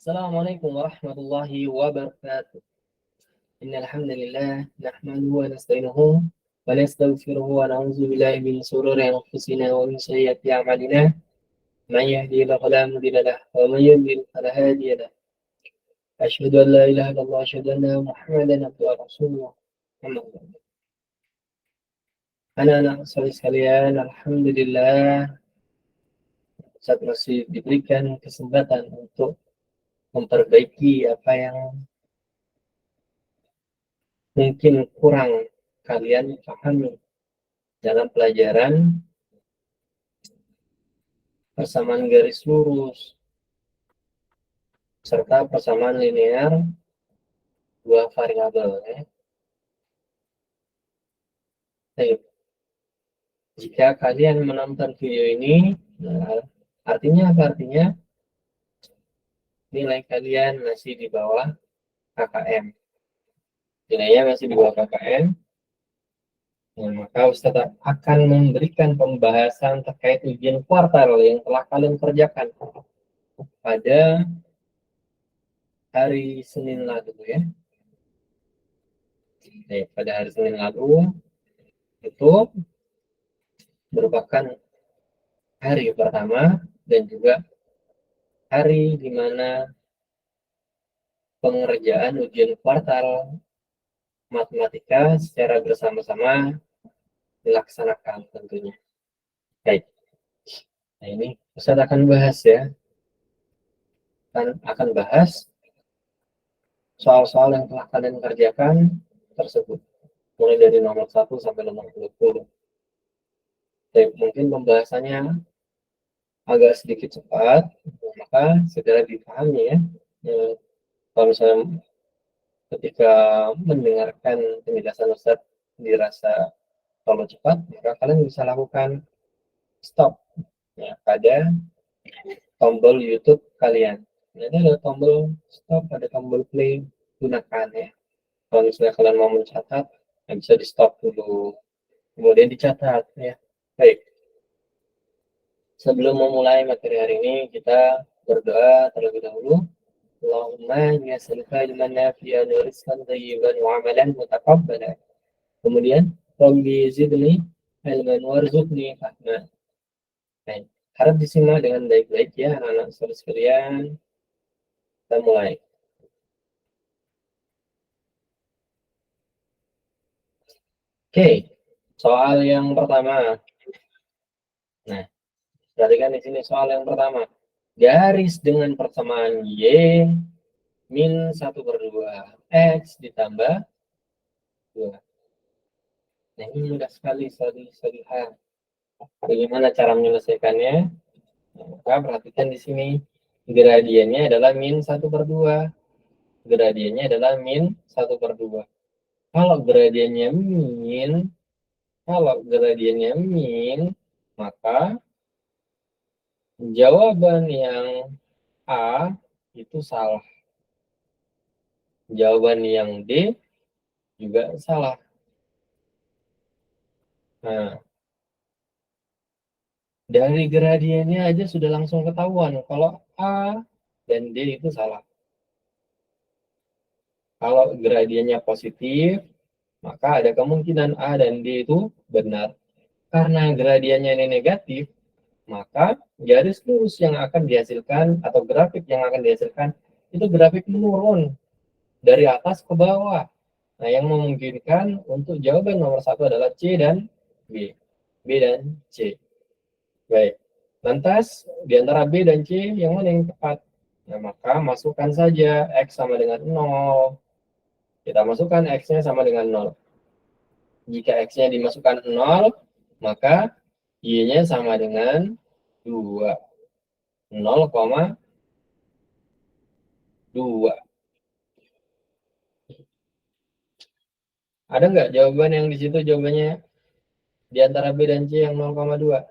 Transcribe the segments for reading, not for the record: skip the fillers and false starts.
Assalamualaikum warahmatullahi wabarakatuh. Innal hamdalillah nahmaduhu wa nasta'inuhu wa nastaghfiruhu wa na'udzu billahi min shururi anfusina wa min sayyiati a'malina. Man yahdihillahu fala mudilla lahu wa man yudlil fala hadiya lahu. Asyhadu an la ilaha illallah wa asyhadu anna Muhammadan abduhu wa rasuluh. Amma ba'du. Anak-anak sekalian, alhamdulillah saya masih diberikan kesempatan untuk memperbaiki apa yang mungkin kurang kalian pahami dalam pelajaran persamaan garis lurus serta persamaan linear dua variabel. Baik. Jika kalian menonton video ini, artinya apa? Artinya nilai kalian masih di bawah KKM. Nilainya masih di bawah KKM. Maka Ustaz akan memberikan pembahasan terkait ujian kuartal yang telah kalian kerjakan pada hari Senin lalu ya. Pada hari Senin lalu itu merupakan hari pertama dan juga hari di mana pengerjaan ujian kuartal matematika secara bersama-sama dilaksanakan tentunya. Baik. Nah ini Ustaz akan bahas ya. Akan bahas soal-soal yang telah kalian kerjakan tersebut. Mulai dari nomor 1 sampai nomor 20. Baik, mungkin pembahasannya agak sedikit cepat, maka segera dipahami ya. Kalau misalnya ketika mendengarkan penjelasan Ustaz dirasa terlalu cepat, maka kalian bisa lakukan stop ya, pada tombol YouTube kalian. Ini ada tombol stop, ada tombol play, gunakan ya. Kalau misalnya kalian mau mencatat, bisa di stop dulu, kemudian dicatat ya. Baik. Sebelum memulai materi hari ini, kita berdoa terlebih dahulu. Allahumma inni as'aluka ilman nafi'an wa rizqan thayyiban wa 'amalan mutaqabbalan. Kemudian, Rabbi zidni ilman warzuqni fahma. Baik, harap disimak dengan baik-baik ya anak-anak sekalian. Kita mulai. Oke, soal yang pertama. Nah, perhatikan di sini soal yang pertama. Garis dengan persamaan Y min 1/2 X ditambah 2. Nah, ini mudah sekali lihat. Bagaimana cara menyelesaikannya? Nah, maka perhatikan di sini. Gradiennya adalah min 1/2. Gradiennya adalah min 1/2. Kalau gradiennya min, maka jawaban yang A itu salah. Jawaban yang D juga salah. Nah, dari gradiennya aja sudah langsung ketahuan kalau A dan D itu salah. Kalau gradiennya positif, maka ada kemungkinan A dan D itu benar. Karena gradiennya ini negatif, maka garis lurus yang akan dihasilkan atau grafik yang akan dihasilkan itu grafik menurun dari atas ke bawah. Nah, yang memungkinkan untuk jawaban nomor 1 adalah C dan B. B dan C. Baik. Lantas, di antara B dan C, yang mana yang tepat? Nah, maka masukkan saja X sama dengan 0. Kita masukkan X-nya sama dengan 0. Jika X-nya dimasukkan 0, maka Y-nya sama dengan 2. 0,2. Ada nggak jawaban yang di situ jawabannya di antara B dan C yang 0,2?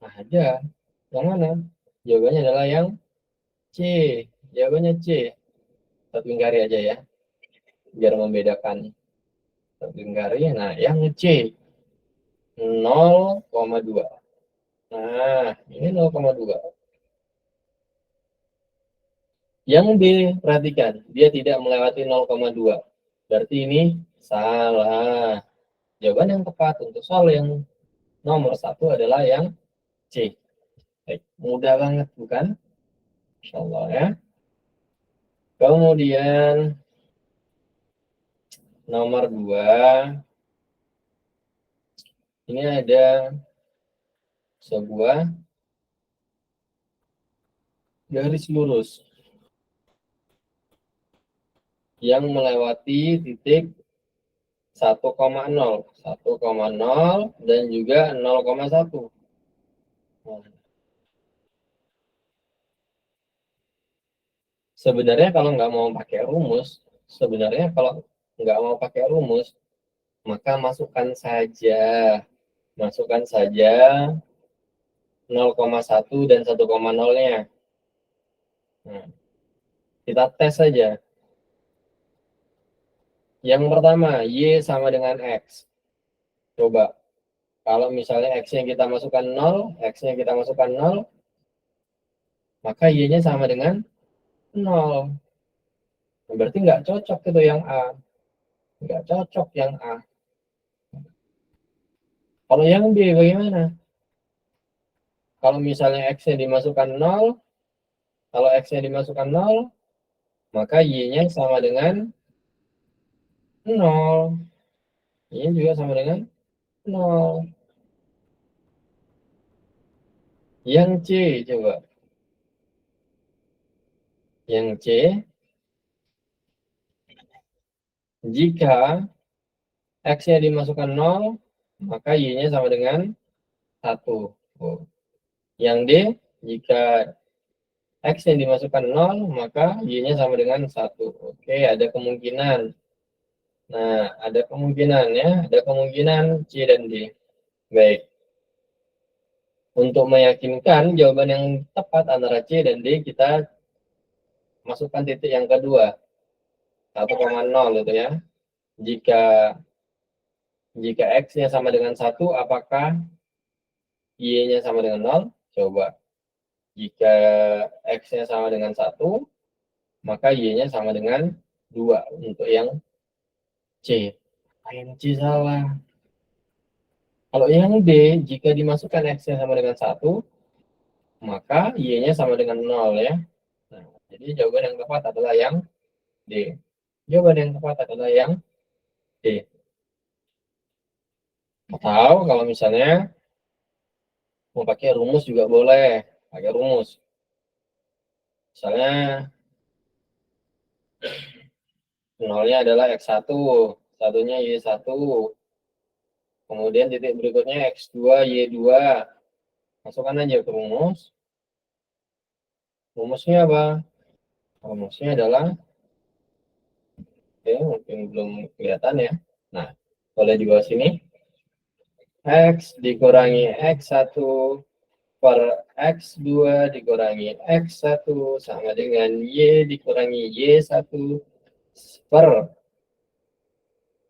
Nah, ada. Yang mana? Jawabannya adalah yang C. Jawabannya C. Satu lingkari aja ya. Biar membedakan. Satu lingkari. Nah, yang C. 0,2. Nah, Nah, ini 0,2. Yang B, perhatikan, dia tidak melewati 0,2. Berarti ini salah. Jawaban yang tepat untuk soal yang nomor 1 adalah yang C. Baik, mudah banget bukan? Insya Allah ya. Kemudian nomor 2, ini ada sebuah garis lurus yang melewati titik 1,0, 1,0 dan juga 0,1. Nah, sebenarnya kalau nggak mau pakai rumus, maka masukkan saja 0,1 dan 1,0-nya. Nah, kita tes saja. Yang pertama, Y sama dengan X. Coba, kalau misalnya X-nya kita masukkan 0, X-nya kita masukkan 0, maka Y-nya sama dengan 0. Berarti nggak cocok itu yang A. Nggak cocok yang A. Kalau yang B bagaimana? Kalau misalnya X-nya dimasukkan 0, kalau X-nya dimasukkan 0, maka Y-nya sama dengan 0. Y-nya juga sama dengan 0. Yang C, coba. Yang C, jika X-nya dimasukkan 0, maka Y-nya sama dengan 1. Oh. Yang D, jika X yang dimasukkan 0, maka Y-nya sama dengan 1. Oke, ada kemungkinan. Nah, ada kemungkinan ya. Ada kemungkinan C dan D. Baik. Untuk meyakinkan jawaban yang tepat antara C dan D, kita masukkan titik yang kedua. 1,0 itu ya. Jika X-nya sama dengan 1, apakah Y-nya sama dengan 0? Coba. Jika X-nya sama dengan 1, maka Y-nya sama dengan 2 untuk yang C. Yang C salah. Kalau yang D, jika dimasukkan X-nya sama dengan 1, maka Y-nya sama dengan 0 ya. Nah, jadi jawaban yang tepat adalah yang D. Jawaban yang tepat adalah yang D. Atau kalau misalnya mau pakai rumus juga boleh. Pakai rumus. Misalnya 0-nya adalah X1, satunya Y1. Kemudian titik berikutnya X2, Y2. Masukkan aja ke rumus. Rumusnya apa? Rumusnya adalah, oke, mungkin belum kelihatan ya. Nah, boleh di bawah sini. X dikurangi X1 per X2 dikurangi X1 sama dengan Y dikurangi Y1 per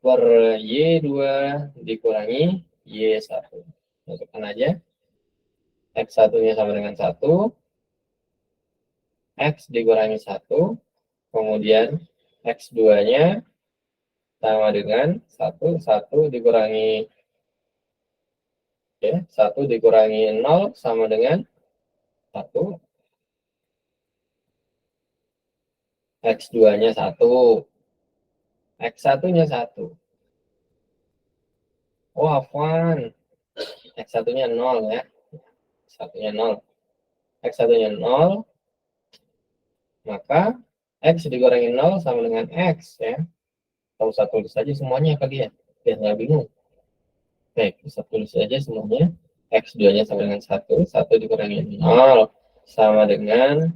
Y2 dikurangi Y1. Masukkan aja. X1-nya sama dengan 1. X dikurangi 1. Kemudian X2-nya sama dengan 1. 1 dikurangi, ya, 1 dikurangi 0 sama dengan 1. X2-nya 1. X1-nya 1. Oh, afwan. X1-nya 0 ya. X1-nya 0. X1-nya 0, maka X dikurangi 0 sama dengan X ya. Kalau usah tulis saja semuanya kali ya. Biar nggak bingung. Baik, bisa tulis saja semuanya. X2-nya sama dengan 1. 1 dikurangi 0 sama dengan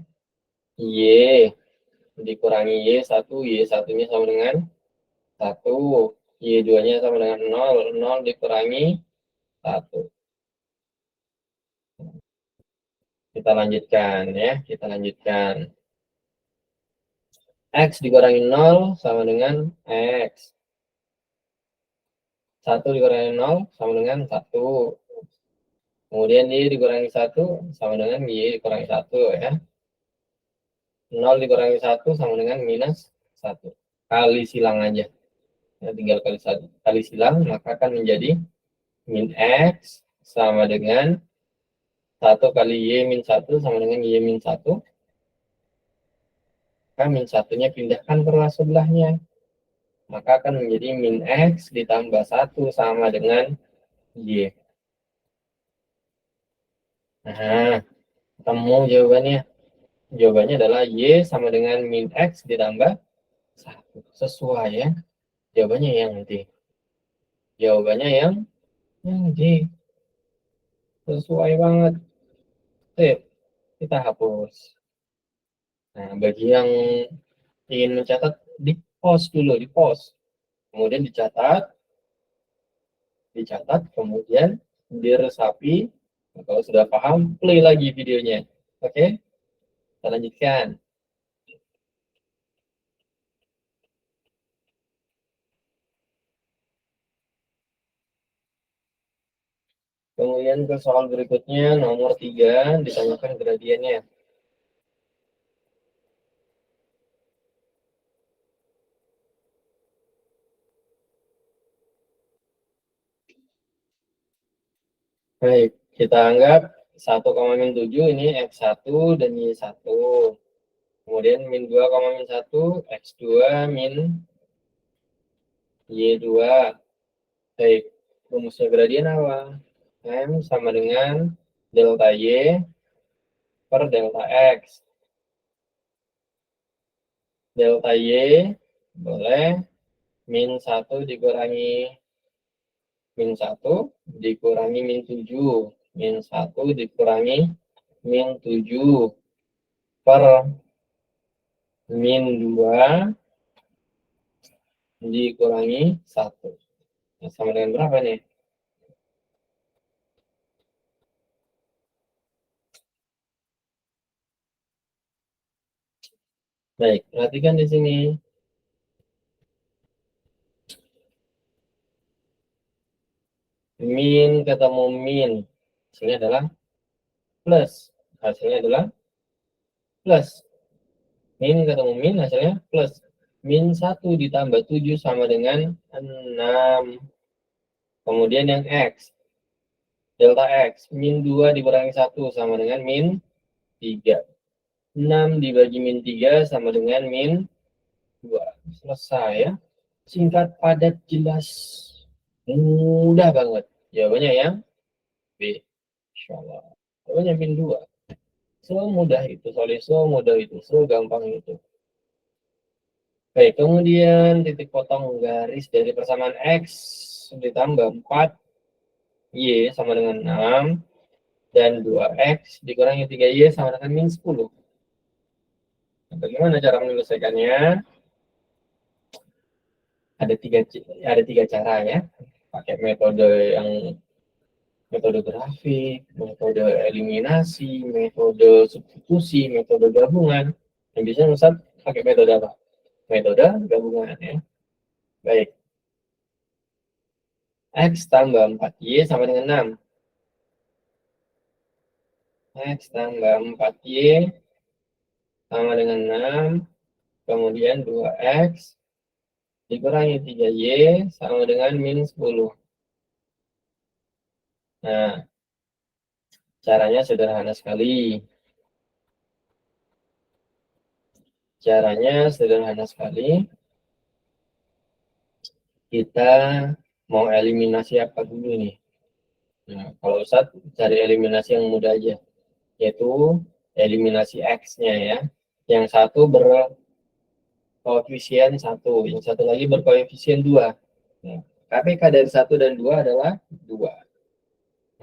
Y dikurangi Y1. Y1-nya sama dengan 1. Y2-nya sama dengan 0. 0 dikurangi 1. Kita lanjutkan ya. Kita lanjutkan. X dikurangi 0 sama dengan X. 1 dikurangi 0 sama dengan 1. Kemudian Y dikurangi 1 sama dengan Y dikurangi 1 ya. 0 dikurangi 1 sama dengan minus 1. Kali silang aja. Ya, tinggal kali silang, maka akan menjadi min X sama dengan 1 kali Y min 1 sama dengan Y min 1. Maka min 1-nya pindahkan ke ruas sebelahnya. Maka akan menjadi min X ditambah 1 sama dengan Y. Nah, ketemu jawabannya. Jawabannya adalah Y sama dengan min X ditambah 1. Sesuai ya. Jawabannya yang D. Jawabannya yang D. Sesuai banget. Sip. Kita hapus. Nah, bagi yang ingin mencatat, di pause dulu, di pause. Kemudian dicatat, kemudian diresapi. Kalau sudah paham, play lagi videonya. Oke? Kita lanjutkan. Kemudian ke soal berikutnya, nomor 3, ditanyakan gradiennya. Baik, kita anggap 1,7 ini X1 dan Y1. Kemudian min 2,1 X2 min Y2. Baik, rumusnya gradien apa? M sama dengan delta Y per delta X. Delta Y boleh min 1 dikurangi min 1 dikurangi min 7. Min 1 dikurangi min 7 per min 2 dikurangi 1. Nah, sama dengan berapa nih? Baik, perhatikan di sini. Min ketemu min. Hasilnya adalah plus. Hasilnya adalah plus. Min ketemu min, hasilnya plus. Min 1 ditambah 7 sama dengan 6. Kemudian yang X. Delta X. Min 2 dikurangi 1 sama dengan min 3. 6 dibagi min 3 sama dengan min 2. Selesai ya. Singkat, padat, jelas. Mudah banget. Jawabannya yang B. Insyaallah. Jawabannya min 2. Semudah itu, semudah itu, segampang itu. Baik, kemudian titik potong garis dari persamaan X ditambah 4 Y sama dengan 6 dan 2X dikurangi 3Y sama dengan min 10. Nah, bagaimana cara menyelesaikannya? Ada tiga cara ya. Pakai metode grafik, metode eliminasi, metode substitusi, metode gabungan. Yang bisa Ustaz pakai metode apa? Metode gabungan ya. Baik. X tambah 4Y sama dengan 6. X tambah 4Y sama dengan 6. Kemudian 2X dikurangi 3Y sama dengan min 10. Nah, caranya sederhana sekali. Caranya sederhana sekali. Kita mau eliminasi apa dulu nih? Nah, kalau Ustaz cari eliminasi yang mudah aja, yaitu eliminasi X-nya ya. Yang satu berkoefisien 1, yang satu lagi berkoefisien 2. Nah, KPK dari 1 dan 2 adalah 2.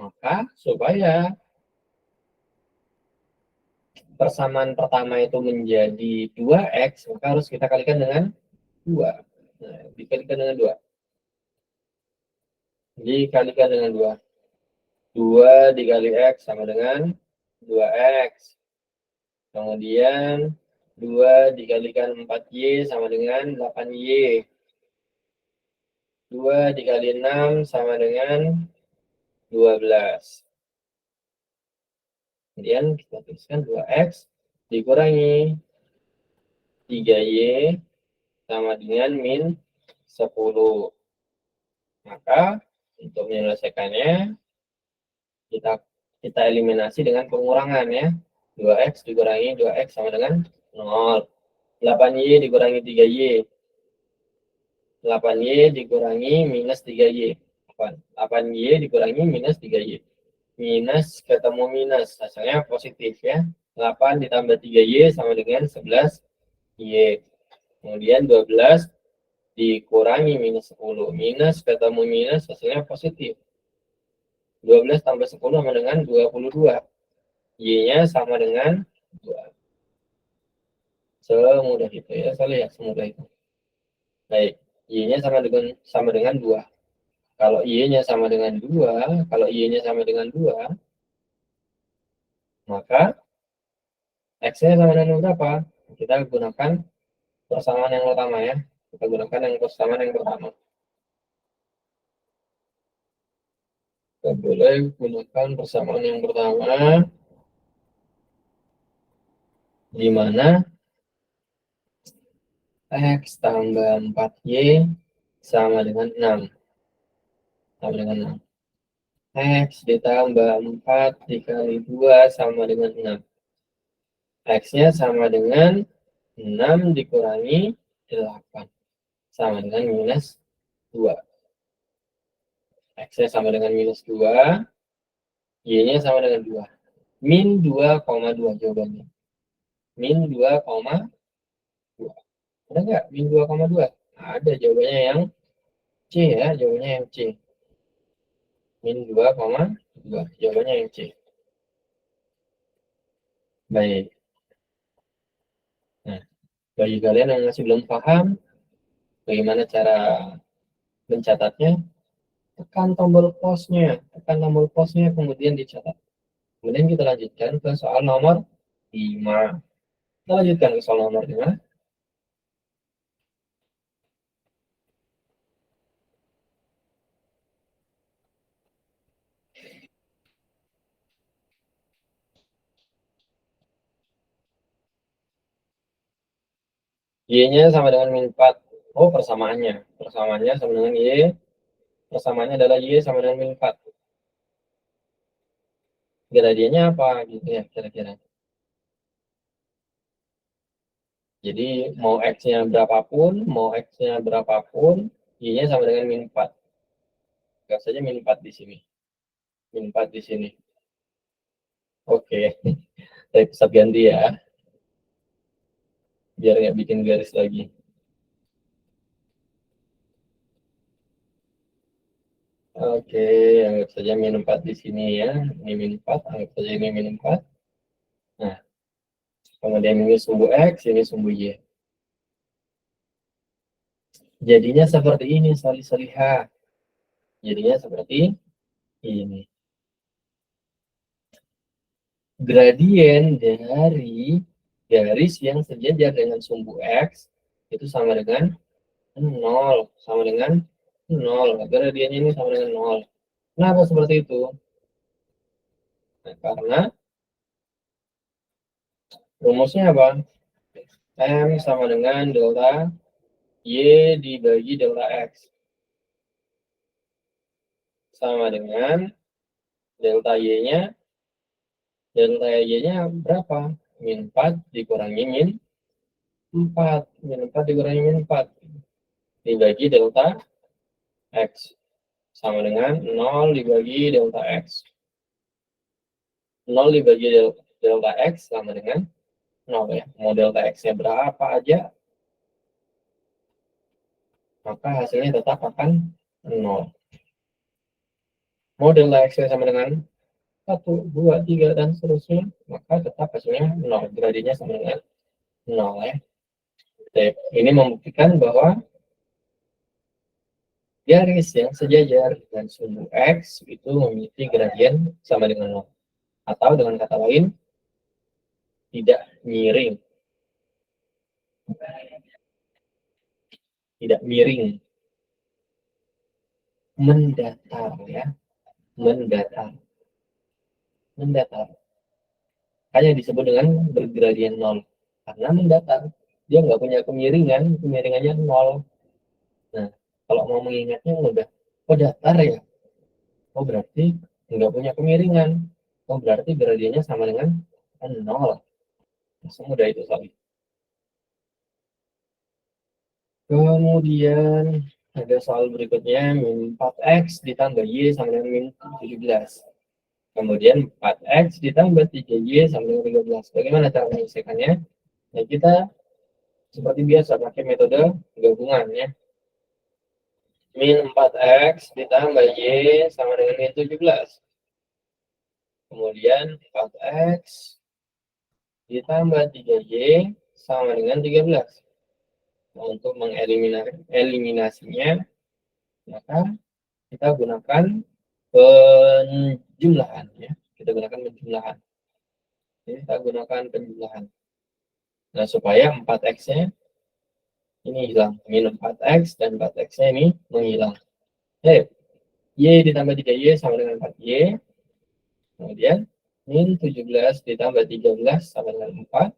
Maka supaya persamaan pertama itu menjadi 2X, maka harus kita kalikan dengan 2. Nah, dikalikan dengan 2. Dikalikan dengan 2. 2 dikali X sama dengan 2X. Kemudian 2 dikalikan 4Y sama dengan 8Y. 2 dikali 6 sama dengan 12. Kemudian kita tuliskan 2x dikurangi 3y sama dengan min 10. Maka untuk menyelesaikannya kita kita eliminasi dengan pengurangan ya. 2x dikurangi 2x sama dengan 0. 8y dikurangi 3y. 8y dikurangi minus 3y. 8y dikurangi minus 3y. Minus ketemu minus, hasilnya positif ya. 8 ditambah 3y sama dengan 11y. Kemudian 12 dikurangi minus 10. Minus ketemu minus, hasilnya positif. 12 tambah 10 sama dengan 22. Y-nya sama dengan 2. Semudah itu ya, soalnya ya semudah itu. Baik, Y-nya sama dengan 2. Kalau Y-nya sama dengan 2, kalau Y-nya sama dengan 2, maka X-nya sama dengan berapa? Kita gunakan persamaan yang pertama ya. Kita gunakan yang persamaan yang pertama. Kita boleh gunakan persamaan yang pertama, di mana X tambah 4Y sama dengan 6. Sama dengan 6. X ditambah 4 dikali 2 sama dengan 6. X-nya sama dengan 6 dikurangi 8. Sama dengan minus 2. X-nya sama dengan minus 2. Y-nya sama dengan 2. Min 2,2 jawabannya. Min 2,2. Ada nggak min 2,2? Ada, jawabannya yang C ya. Jawabannya yang C. Min 2,2. Jawabannya yang C. Baik. Nah, bagi kalian yang masih belum paham bagaimana cara mencatatnya, tekan tombol pause-nya, kemudian dicatat. Kemudian kita lanjutkan ke soal nomor 5. Kita lanjutkan ke soal nomor 5. Y-nya sama dengan min 4. Oh, persamaannya. Persamaannya sama dengan Y. Persamaannya adalah Y sama dengan min 4. Gradiennya apa gitu ya kira-kira. Jadi mau X-nya berapapun, Y-nya sama dengan min 4. Enggak saja min 4 di sini. Min 4 di sini. Oke. Saya bisa ganti ya. Biar nggak bikin garis lagi. Oke, anggap saja min 4 di sini ya. Ini min 4, anggap saja ini min 4. Nah, kemudian ini sumbu X, ini sumbu Y. Jadinya seperti ini, lihat. Jadinya seperti ini. Gradien dari garis yang sejajar dengan sumbu X itu sama dengan 0. Sama dengan 0. Gradiennya ini sama dengan 0. Kenapa seperti itu? Nah, karena rumusnya apa? M sama dengan delta Y dibagi delta X. Sama dengan delta Y-nya. Delta Y-nya berapa? Min 4 dikurangi min 4. Min 4 dikurangi min 4. Dibagi delta X. Sama dengan 0 dibagi delta X. 0 dibagi delta X sama dengan 0 ya. Mau delta X-nya berapa aja, maka hasilnya tetap akan 0. Mau delta X-nya sama dengan 1, 2, 3, dan seterusnya, maka tetap hasilnya 0. Gradiennya sama dengan 0 ya. Jadi, ini membuktikan bahwa garis yang sejajar dengan sumbu X itu memiliki gradien sama dengan 0. Atau dengan kata lain, tidak miring. Tidak miring. Mendatar ya. Mendatar. hanya disebut dengan bergradien 0 karena mendatar. Dia nggak punya kemiringan, kemiringannya 0. Nah, kalau mau mengingatnya mudah. Oh, datar ya? Oh, berarti nggak punya kemiringan. Oh, berarti gradiennya sama dengan 0. Semudah itu soalnya. Kemudian ada soal berikutnya, min 4x ditambah y sama dengan min 17. Kemudian 4x ditambah 3y sama dengan 13. Bagaimana cara menyelesaikannya? Nah, kita seperti biasa pakai metode gabungan ya. Min 4x ditambah y sama dengan min 17. Kemudian 4x ditambah 3y sama dengan 13. Nah, untuk mengeliminasinya, maka kita gunakan penjumlahan ya. Kita gunakan penjumlahan. Jadi kita gunakan penjumlahan. Nah, supaya 4x-nya ini hilang. Min 4x dan 4x-nya ini menghilang. Y ditambah 3y sama dengan 4y. Kemudian min 17 ditambah 13 sama dengan 4.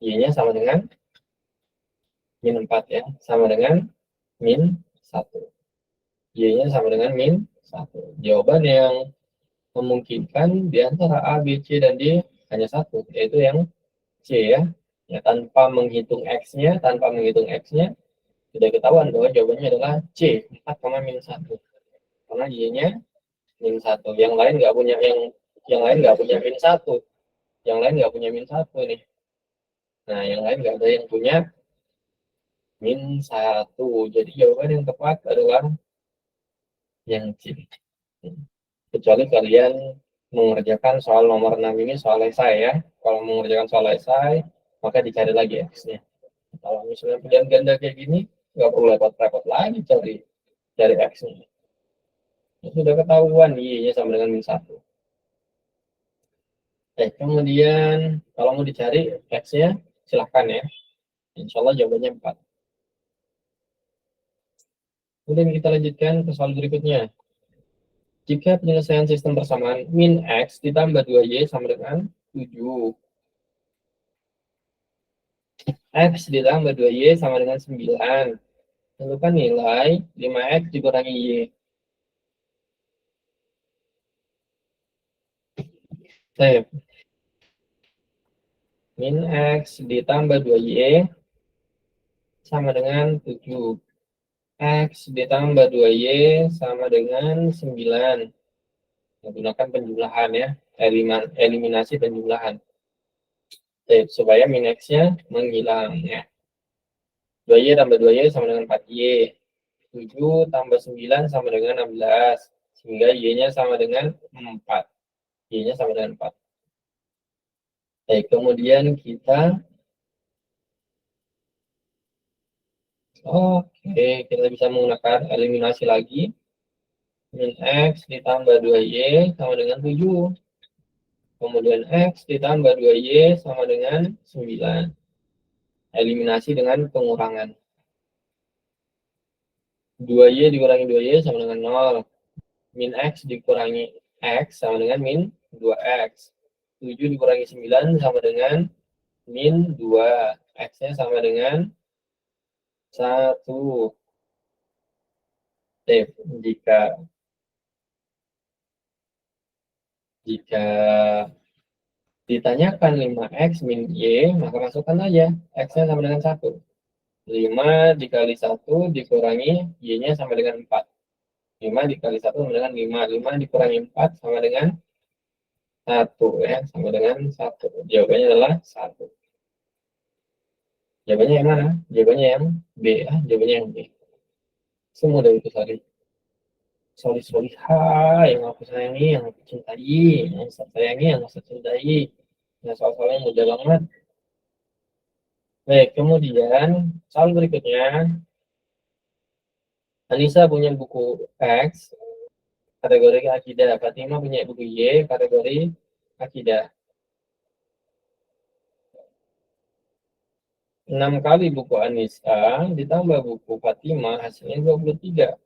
Y-nya sama dengan min 4 ya. Sama dengan min 1. Y-nya sama dengan min 1. Jawaban yang memungkinkan di antara A, B, C, dan D hanya satu, yaitu yang C ya. Ya, tanpa menghitung X-nya, sudah ketahuan bahwa jawabannya adalah C, 4, min 1. Karena Y-nya min 1. Yang lain nggak punya min 1. Yang lain nggak punya min 1 nih. Nah, yang lain nggak ada yang punya min 1. Jadi jawaban yang tepat adalah yang C. Kecuali kalian mengerjakan soal nomor 6 ini soal esai ya. Kalau mengerjakan soal esai, maka dicari lagi X-nya. Kalau misalnya pilihan ganda kayak gini, nggak perlu repot-repot lagi cari X-nya. Sudah ketahuan Y-nya sama dengan min 1. Kemudian kalau mau dicari X-nya, silahkan ya. Insya Allah jawabannya 4. Kemudian kita lanjutkan ke soal berikutnya. Jika penyelesaian sistem persamaan min X ditambah 2Y sama dengan 7. X ditambah 2Y sama dengan 9. Tentukan nilai 5X dikurangi Y. Min X ditambah 2Y sama dengan 7. X ditambah 2Y sama dengan 9. Menggunakan penjumlahan ya, eliminasi penjumlahan. Supaya min X-nya menghilang ya. 2Y tambah 2Y sama dengan 4Y. 7 tambah 9 sama dengan 16. Sehingga Y-nya sama dengan 4. Y-nya sama dengan 4. Kemudian kita kita bisa menggunakan eliminasi lagi. Min X ditambah 2Y sama dengan 7. Kemudian X ditambah 2Y sama dengan 9. Eliminasi dengan pengurangan. 2Y dikurangi 2Y sama dengan 0. Min X dikurangi X sama dengan min 2X. 7 dikurangi 9 sama dengan min 2. X-nya sama dengan 1. Jika ditanyakan 5X min Y, maka masukkan aja X-nya sama dengan 1. 5 dikali 1 dikurangi Y-nya sama dengan 4. 5 dikali 1 sama dengan 5. 5 dikurangi 4 sama dengan 1 ya, sama dengan 1. Jawabannya adalah 1. Jawabannya yang mana? Jawabannya yang B ya, jawabannya yang B. Semudah itu tadi. Solih-solihah yang aku sayangi, yang aku cintai, yang saya sayangi, yang saya cintai. Nah, soal-soal yang mudah banget. Baik, kemudian soal berikutnya. Anissa punya buku X, kategori akidah. Fatima punya buku Y, kategori akidah. 6 kali buku Anissa ditambah buku Fatima hasilnya 23.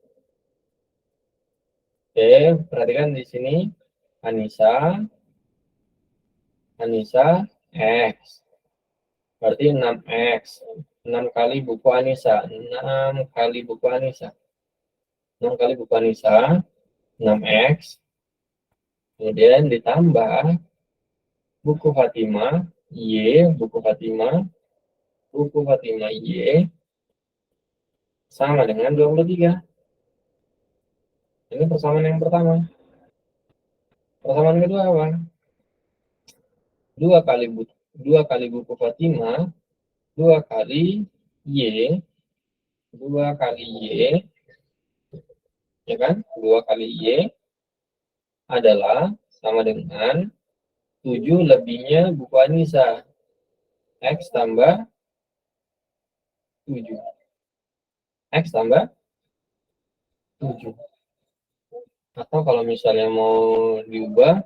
Perhatikan di sini Anissa Anissa X. Berarti 6X. 6 kali buku Anissa. 6 kali buku Anissa. 6 kali buku Anissa. 6X. Kemudian ditambah buku Fatima. Y. Buku Fatima. Buku Fatima Y. Sama dengan 23. Ini persamaan yang pertama. Persamaan kedua apa? 2 kali buku Fatima. 2 kali Y. 2 kali Y. Ya kan? 2 kali Y adalah sama dengan 7 lebihnya buku Anissa. X tambah 7. X tambah 7. Atau kalau misalnya mau diubah,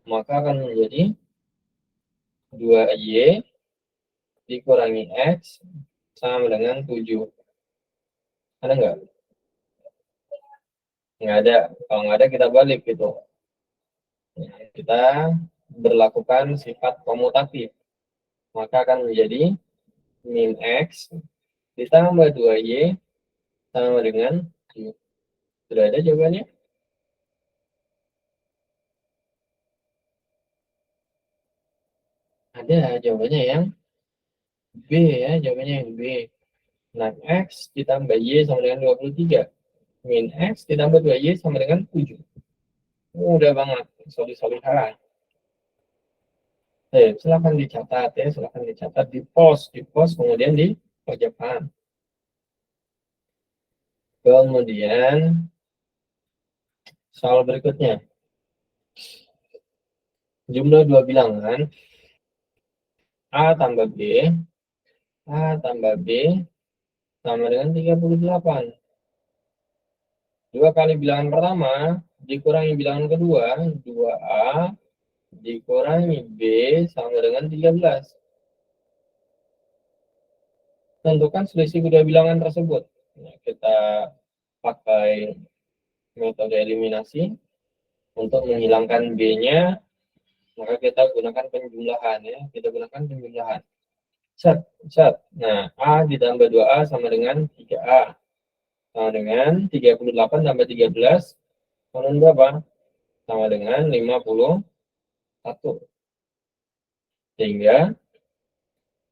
maka akan menjadi 2Y dikurangi X sama dengan 7. Ada nggak? Nggak ada. Kalau nggak ada, kita balik gitu. Nah, kita berlakukan sifat komutatif. Maka akan menjadi min X ditambah 2Y sama dengan 7. Sudah ada jawabannya? Ada jawabannya yang B ya, jawabannya yang B. 6X ditambah Y sama dengan 23. Min X ditambah 2Y sama dengan 7. Mudah banget, solid-solidan. Silahkan dicatat ya, silahkan dicatat di post kemudian di pojokan. Kemudian soal berikutnya. Jumlah dua bilangan A tambah B, A tambah B sama dengan 38. 2 kali bilangan pertama dikurangi bilangan kedua, 2A dikurangi B sama dengan 13. Tentukan selisih kedua bilangan tersebut. Nah, kita pakai metode eliminasi. Untuk menghilangkan B-nya, maka kita gunakan penjumlahan ya. Kita gunakan penjumlahan. Set. Nah, A ditambah 2A sama dengan 3A. Sama dengan 38 tambah 13. Sama dengan berapa? Sama dengan 51. Sehingga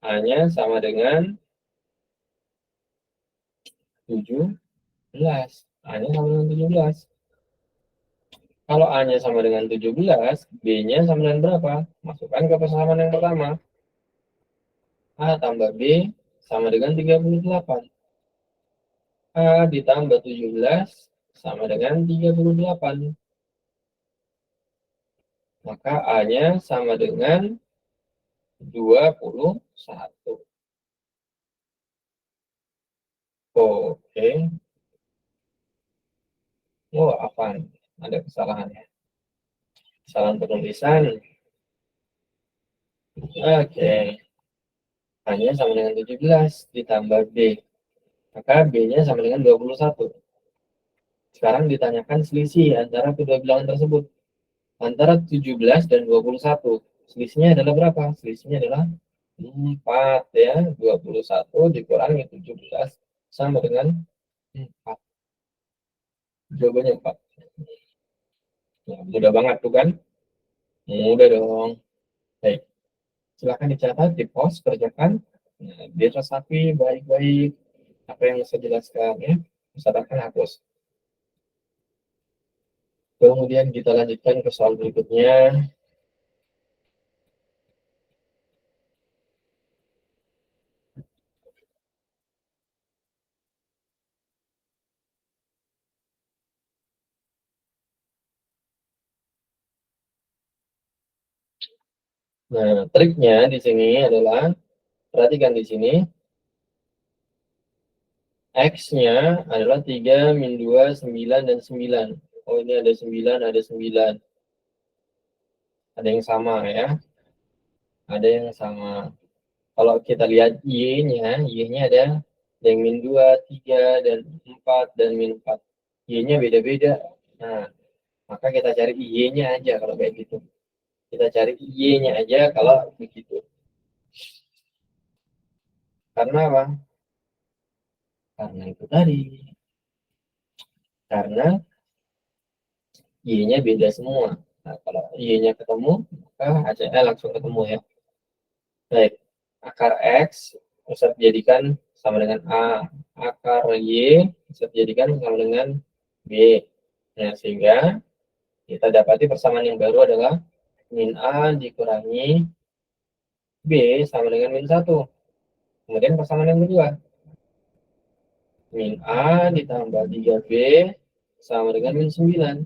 A-nya sama dengan 17. A-nya sama dengan 17. Kalau A-nya sama dengan 17, B-nya sama dengan berapa? Masukkan ke persamaan yang pertama. A tambah B sama dengan 38. A ditambah 17 sama dengan 38. Maka A-nya sama dengan 21. Oke. Oh, apa? Ada kesalahan ya? Kesalahan penulisan. Oke. A-nya sama dengan 17 ditambah B. Maka B-nya sama dengan 21. Sekarang ditanyakan selisih antara kedua bilangan tersebut. Antara 17 dan 21. Selisihnya adalah berapa? Selisihnya adalah 4 ya. 21 dikurangi 17 sama dengan 4. Jawabannya 4. Nah, mudah banget tuh kan? Mudah dong. Baik. Silahkan dicatat, di post, kerjakan. Nah, diresapi baik-baik apa yang saya jelaskan ya. Misalkan hapus. Kemudian kita lanjutkan ke soal berikutnya. Nah, triknya di sini adalah, perhatikan di sini, X-nya adalah 3, min 2, 9, dan 9. Oh, ini ada 9, ada 9. Ada yang sama ya. Ada yang sama. Kalau kita lihat Y-nya ada yang min 2, 3, dan 4, dan min 4. Y-nya beda-beda. Nah, maka kita cari Y-nya aja kalau kayak gitu. Kita cari Y-nya aja kalau begitu. Karena apa? Karena itu tadi. Karena Y-nya beda semua. Nah, kalau Y-nya ketemu, maka hasilnya langsung ketemu ya. Baik, akar X bisa dijadikan sama dengan A. Akar Y bisa dijadikan sama dengan B. Nah, sehingga kita dapati persamaan yang baru adalah min A dikurangi B sama dengan min 1. Kemudian persamaan yang kedua, min A ditambah 3B sama dengan min 9.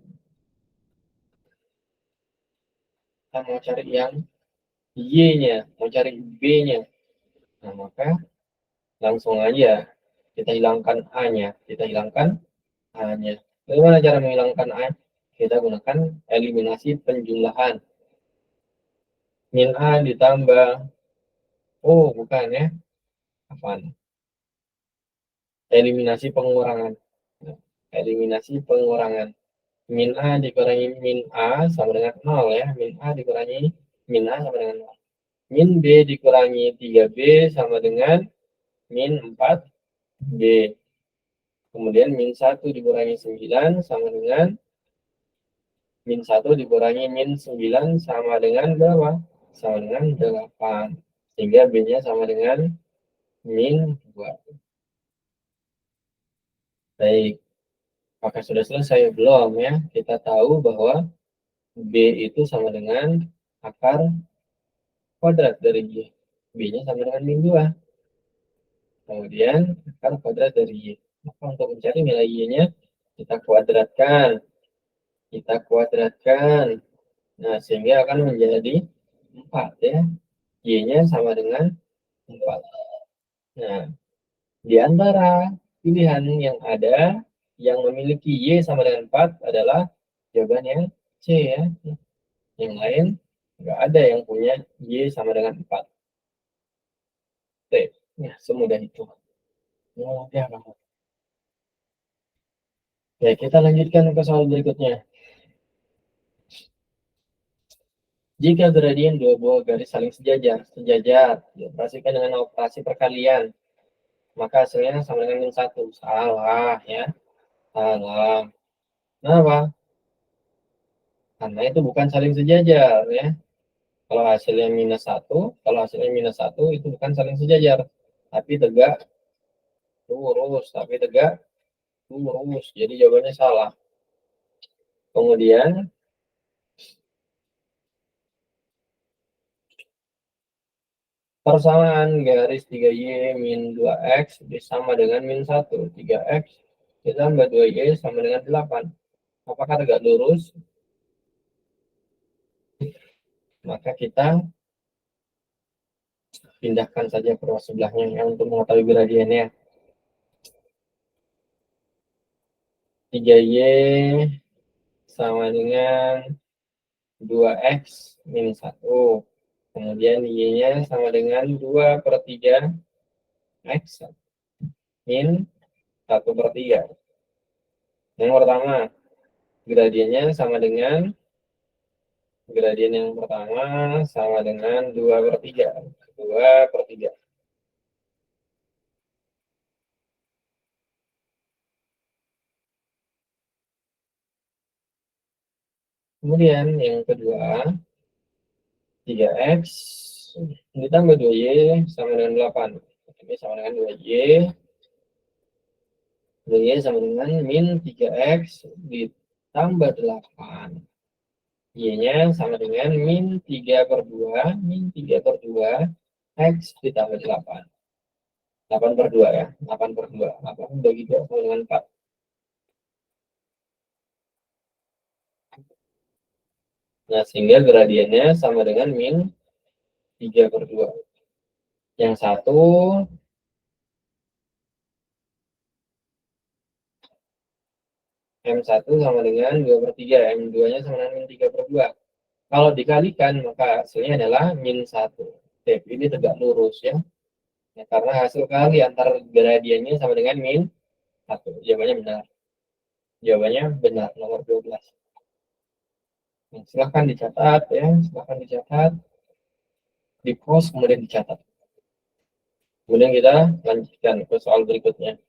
Kita mau cari yang Y-nya, mau cari B-nya. Nah, maka langsung aja kita hilangkan A-nya. Kita hilangkan A-nya. Bagaimana cara menghilangkan A? Kita gunakan eliminasi penjumlahan. Min A ditambah, oh bukan ya, apaan? Eliminasi pengurangan. Eliminasi pengurangan. Min A dikurangi min A sama dengan 0 ya. Min A dikurangi min A sama dengan 0. Min B dikurangi 3B sama dengan min 4B. Kemudian min 1 dikurangi 9 sama dengan min 1 dikurangi min 9 sama dengan berapa? Sama dengan 8. Sehingga B-nya sama dengan min 2. Baik, apakah sudah selesai? Belum ya. Kita tahu bahwa B itu sama dengan akar kuadrat dari Y. B-nya sama dengan min 2. Kemudian akar kuadrat dari Y. Maka untuk mencari nilai Y-nya, kita kuadratkan. Kita kuadratkan. Nah, sehingga akan menjadi 4 ya. Y-nya sama dengan 4. Nah, di antara pilihan yang ada, yang memiliki Y sama dengan 4 adalah jawaban yang C ya. Yang lain, nggak ada yang punya Y sama dengan 4. T. Ya, semudah itu. Mudah banget. Ya, kita lanjutkan ke soal berikutnya. Jika gradien dua buah garis saling sejajar dioperasikan dengan operasi perkalian, maka hasilnya sama dengan min 1. Salah ya. Salah. Kenapa? Karena itu bukan saling sejajar ya. Kalau hasilnya minus 1, kalau hasilnya minus 1 itu bukan saling sejajar, tapi tegak lurus, Jadi jawabannya salah. Kemudian persamaan garis 3Y min 2X sama dengan min 1. 3X ditambah 2Y sama dengan 8. Apakah tegak lurus? Maka kita pindahkan saja ke ruas sebelahnya ya, untuk mengetahui gradiennya. 3Y sama dengan 2X min 1. Kemudian Y-nya sama dengan 2/3 X min 1/3. Yang pertama, gradiennya sama dengan, gradien yang pertama sama dengan 2/3. 2/3. Kemudian yang kedua, 3X ditambah 2Y sama dengan 8. Ini sama dengan 2Y. 2Y sama dengan min 3X ditambah 8. Y-nya sama dengan min 3/2, min 3/2 X ditambah 8. 8/2 ya, 8/2. 8 bagi 2 sama dengan 4. Nah, sehingga gradiennya sama dengan min 3/2. Yang satu M1 sama dengan 2/3, M2-nya sama dengan min 3/2. Kalau dikalikan, maka hasilnya adalah min 1. Ini tegak lurus ya. Nah, karena hasil kali antar gradiennya sama dengan min 1. Jawabannya benar. Jawabannya benar, nomor 12. Nah, silahkan dicatat ya, silahkan dicatat, di post kemudian dicatat. Kemudian kita lanjutkan ke soal berikutnya.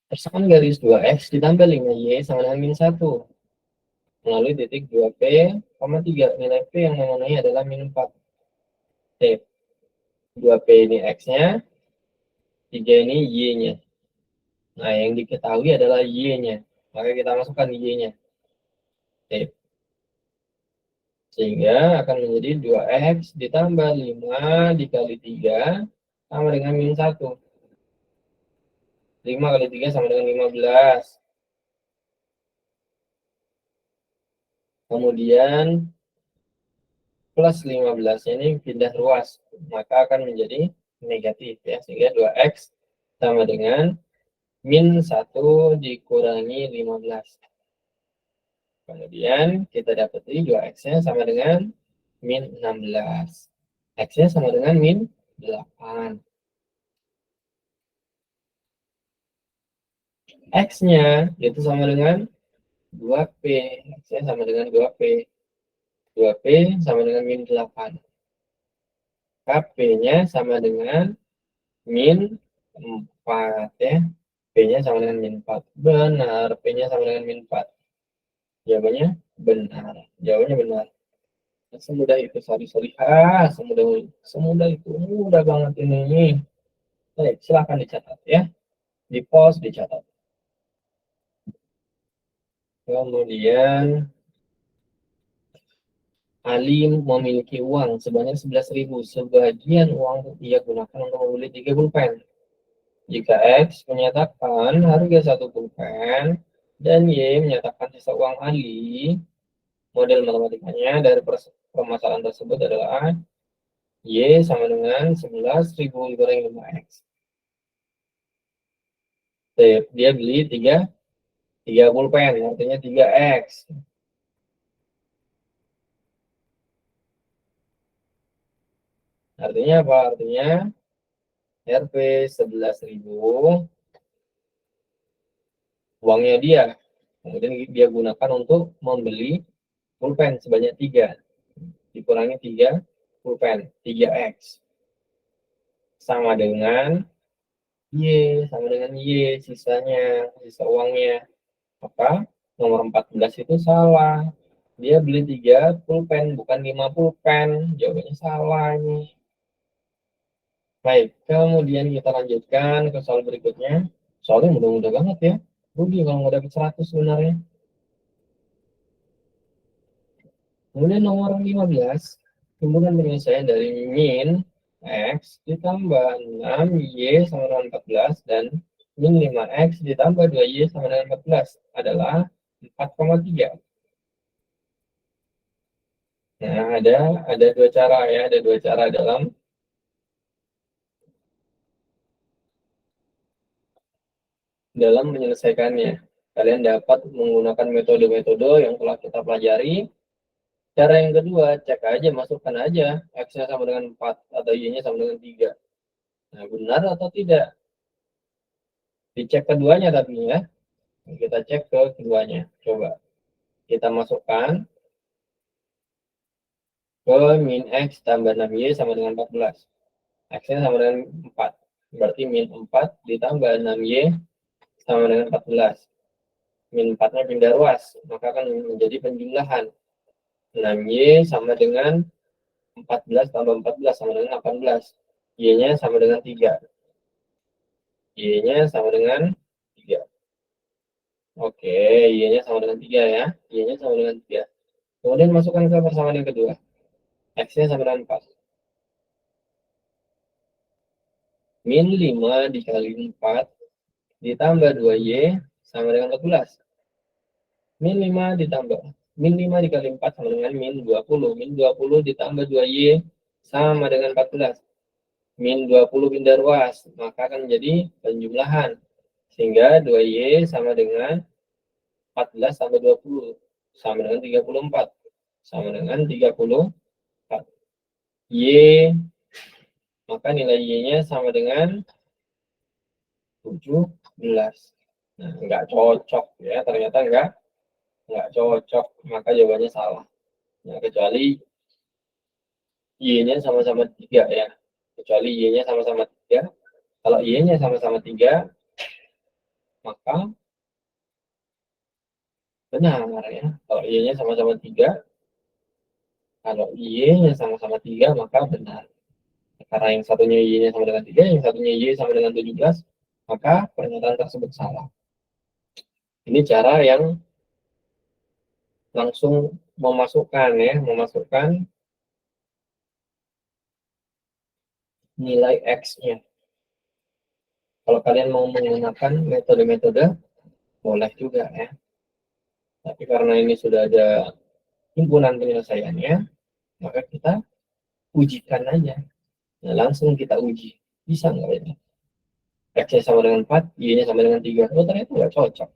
Persamaan garis 2x ditambah 5y sama dengan min 1 melalui titik 2p, 3. Nilai p yang memenuhi adalah min 4. Oke, 2p ini x-nya, 3 ini y-nya. Nah, yang diketahui adalah y-nya. Maka kita masukkan y-nya. Oke. Sehingga akan menjadi 2x ditambah 5 dikali 3 sama dengan min 1. 5 kali 3 sama dengan 15. Kemudian plus 15-nya ini pindah ruas. Maka akan menjadi negatif ya. Sehingga 2x sama dengan min 1 dikurangi 15. Kemudian kita dapati 2x-nya sama dengan min 16. X-nya sama dengan min 8. X-nya itu sama dengan 2P. X-nya sama dengan 2P. 2P sama dengan min 8. KP-nya sama dengan min 4 ya. P-nya sama dengan min 4. Benar, P-nya sama dengan min 4. Jawabannya benar. Jawabannya benar. Semudah itu, sorry. Semudah itu. Mudah banget ini. Baik, silakan dicatat ya. Di post dicatat. Kemudian Ali memiliki uang sebanyak 11.000. Sebagian uang ia gunakan untuk membeli 3 pulpen. Jika X menyatakan harga 1 pulpen dan Y menyatakan sisa uang Ali, model matematikanya dari permasalahan tersebut adalah Y sama dengan 11.000 dikurangi 5X. Dia beli 3 pulpen, artinya 3X. Artinya apa? Artinya Rp 11.000 uangnya dia. Kemudian dia gunakan untuk membeli pulpen sebanyak 3. Dikurangi 3 pulpen, 3X. Sama dengan Y, sisanya, sisa uangnya. Maka nomor 14 itu salah. Dia beli 3 pulpen, bukan 5 pulpen. Jawabannya salah ini. Baik, kemudian kita lanjutkan ke soal berikutnya. Soalnya mudah-mudah banget ya. Rugi kalau nggak dapat 100 sebenarnya. Kemudian nomor 15, hubungan penyelesaian dari min X ditambah 6Y sama dengan 14 dan min 5X ditambah 2Y sama dengan 14 adalah 4,3. Nah, ada dua cara ya, ada dua cara dalam menyelesaikannya. Kalian dapat menggunakan metode-metode yang telah kita pelajari. Cara yang kedua, cek aja, masukkan aja X-nya sama dengan 4 atau Y-nya sama dengan 3. Nah, benar atau tidak? Dicek keduanya tapi ya. Kita cek ke keduanya. Coba kita masukkan ke min X tambah 6Y sama dengan 14. X-nya sama dengan 4. Berarti min 4 ditambah 6Y sama dengan 14. Min 4-nya pindah ruas, maka akan menjadi penjumlahan. 6Y sama dengan 14 tambah 14 sama dengan 18. Y-nya sama dengan 3. Y-nya sama dengan 3. Oke, Y-nya sama dengan 3 ya. Y-nya sama dengan 3. Kemudian masukkan ke persamaan yang kedua. X-nya sama dengan 4. Min 5 dikali 4 ditambah 2Y sama dengan 14. Min 5 ditambah. Min 5 dikali 4 sama dengan min 20. Min 20 ditambah 2Y sama dengan 14. min 20 pindah ruas, maka akan menjadi penjumlahan. Sehingga 2Y sama dengan 14 tambah 20, sama dengan 34. Sama dengan 34. Y, maka nilai Y-nya sama dengan 17. Nah, enggak cocok ya, ternyata enggak cocok, maka jawabannya salah. Nah, kecuali Y-nya sama-sama 3 ya. Kecuali Y-nya sama-sama 3. Kalau Y-nya sama-sama 3, maka benar ya. Kalau Y-nya sama-sama 3, kalau Y-nya sama-sama 3, maka benar. Karena yang satunya Y-nya sama dengan 3, yang satunya Y sama dengan 17, maka pernyataan tersebut salah. Ini cara yang langsung memasukkan nilai X-nya. Kalau kalian mau menggunakan metode-metode, boleh juga ya. Tapi karena ini sudah ada himpunan penyelesaiannya, maka kita ujikan aja. Nah, langsung kita uji. Bisa nggak ya? X-nya sama dengan 4, Y-nya sama dengan 3. Oh, ternyata nggak cocok.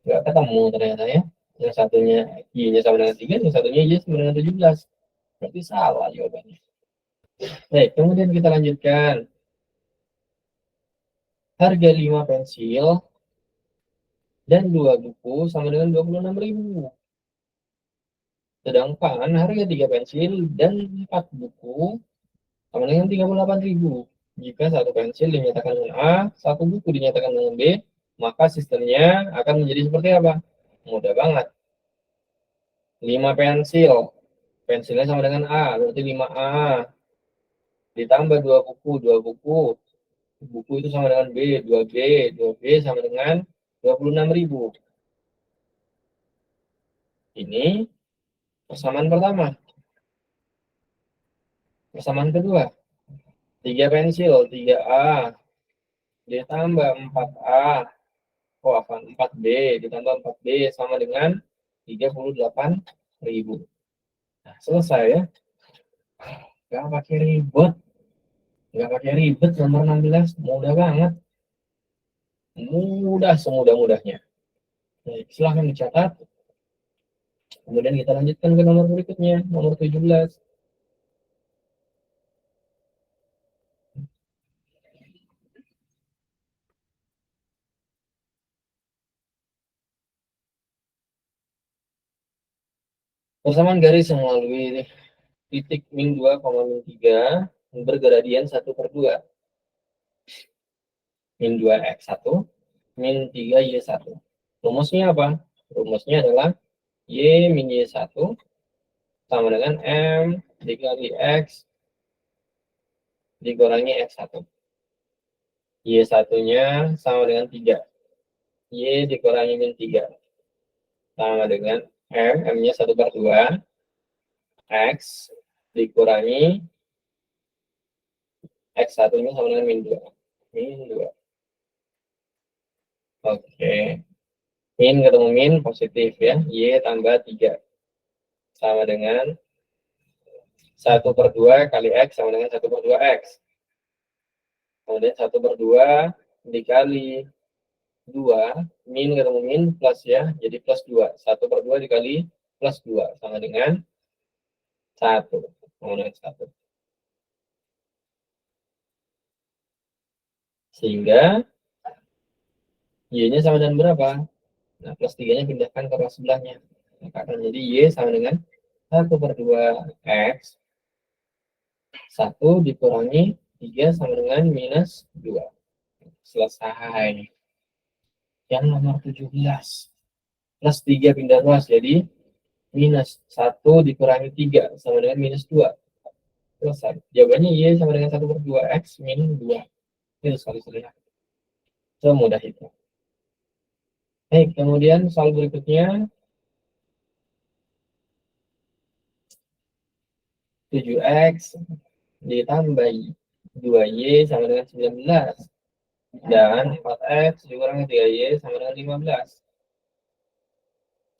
Nggak ketemu ternyata ya. Yang satunya Y-nya sama dengan 3, yang satunya Y sama dengan 17. Berarti salah jawabannya. Baik, kemudian kita lanjutkan. Harga 5 pensil dan 2 buku sama dengan 26.000. Sedangkan harga 3 pensil dan 4 buku sama dengan 38.000. Jika satu pensil dinyatakan dengan A, satu buku dinyatakan dengan B, maka sistemnya akan menjadi seperti apa? Mudah banget. 5 pensil, pensilnya sama dengan A, berarti 5A. Ditambah 2 buku, 2 buku. Buku itu sama dengan B, 2B, 2B sama dengan 26.000. Ini persamaan pertama. Persamaan kedua. 3 pensil, 3A, ditambah 4A, akan 4B, ditambah 4B sama dengan 38.000. Nah, selesai ya. Nggak pakai ribet. Nggak pakai ribet nomor 16. Mudah banget. Mudah semudah-mudahnya. Baik, silahkan dicatat. Kemudian kita lanjutkan ke nomor berikutnya, nomor 17. Persamaan garis yang melalui titik min 2, min 3 bergradien 1/2. Min 2x1, min 3y1. Rumusnya apa? Rumusnya adalah y min y1 sama dengan m dikali x dikurangi x1. Y1-nya sama dengan 3. Y dikurangi min 3 sama dengan M-nya 1/2. X dikurangi X1-nya sama dengan min 2. Min 2. Oke. Min ketemu min positif ya. Y tambah 3. Sama dengan 1/2 kali X sama dengan 1/2 X. Kemudian 1/2 dikali 2. Min ketemu min plus ya. Jadi plus 2. 1/2 dikali plus 2. Sama dengan 1. Sama dengan 1. Sehingga Y-nya sama dengan berapa? Nah, plus 3-nya pindahkan ke ruas sebelahnya. Maka akan jadi Y sama dengan 1/2 X. 1 dikurangi 3 sama dengan minus 2. Selesai. Yang nomor 17. Plus 3 pindah ruas, jadi minus 1 dikurangi 3 sama dengan minus 2. Selesai. Jawabannya Y sama dengan 1/2 X min 2. Itu sekali sederhana. Semudah itu. Baik, kemudian soal berikutnya 7X ditambah 2Y sama dengan 19 dan 4X dikurangi 3Y sama dengan 15.